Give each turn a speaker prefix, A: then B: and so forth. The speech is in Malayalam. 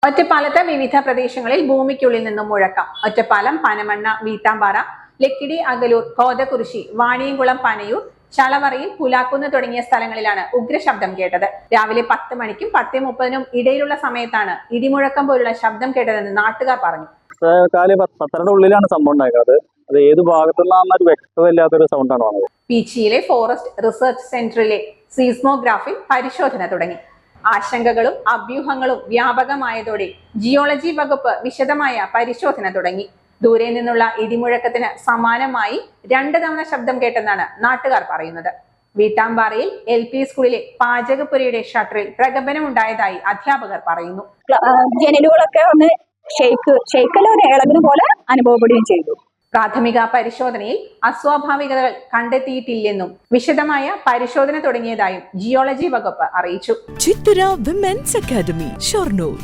A: ഒറ്റപ്പാലത്ത് വിവിധ പ്രദേശങ്ങളിൽ ഭൂമിക്കുള്ളിൽ നിന്നും മുഴക്കം. ഒറ്റപ്പാലം, പനമണ്ണ, വീട്ടാമ്പാറ, ലക്കിടി, അകലൂർ, കോതകുരിശി, വാണിയംകുളം, പനയൂർ, ചളവറയിൽ, പുലാക്കുന്ന് തുടങ്ങിയ സ്ഥലങ്ങളിലാണ് ഉഗ്രശബ്ദം കേട്ടത്. രാവിലെ 10 മണിക്കും 10:30 ഇടയിലുള്ള സമയത്താണ് ഇടിമുഴക്കം പോലുള്ള ശബ്ദം കേട്ടതെന്ന് നാട്ടുകാർ പറഞ്ഞു.
B: 10:30 ഉള്ളിലാണ് സംഭവം ഉണ്ടായത്. അത് ഏത് ഭാഗത്തുനിന്നാണെന്നൊരു വ്യക്തതയില്ലാത്തൊരു സൗണ്ടാണ് വന്നത്.
A: പീച്ചിയിലെ ഫോറസ്റ്റ് റിസർച്ച് സെന്ററിലെ സീസ്മോഗ്രാഫിൽ പരിശോധന തുടങ്ങി. ആശങ്കകളും അഭ്യൂഹങ്ങളും വ്യാപകമായതോടെ ജിയോളജി വകുപ്പ് വിശദമായ പരിശോധന തുടങ്ങി. ദൂരെ നിന്നുള്ള ഇടിമുഴക്കത്തിന് സമാനമായി 2 തവണ ശബ്ദം കേട്ടെന്നാണ് നാട്ടുകാർ പറയുന്നത്. വീട്ടാമ്പാറയിൽ LP സ്കൂളിലെ പാചകപ്പുരയുടെ ഷട്ടറിൽ പ്രകമ്പനമുണ്ടായതായി അധ്യാപകർ പറയുന്നു.
C: ജനലുകളൊക്കെ ഒന്ന് ഷെയ്ക്കലോ ഇളകുന്ന പോലെ അനുഭവപ്പെടുകയും ചെയ്തു.
A: പ്രാഥമിക പരിശോധനയിൽ അസ്വാഭാവികതകൾ കണ്ടെത്തിയിട്ടില്ലെന്നും വിശദമായ പരിശോധന തുടങ്ങിയതായും ജിയോളജി വകുപ്പ് അറിയിച്ചു.
D: ചിത്തര വിമൻസ് അക്കാദമി, ഷൊർണൂർ.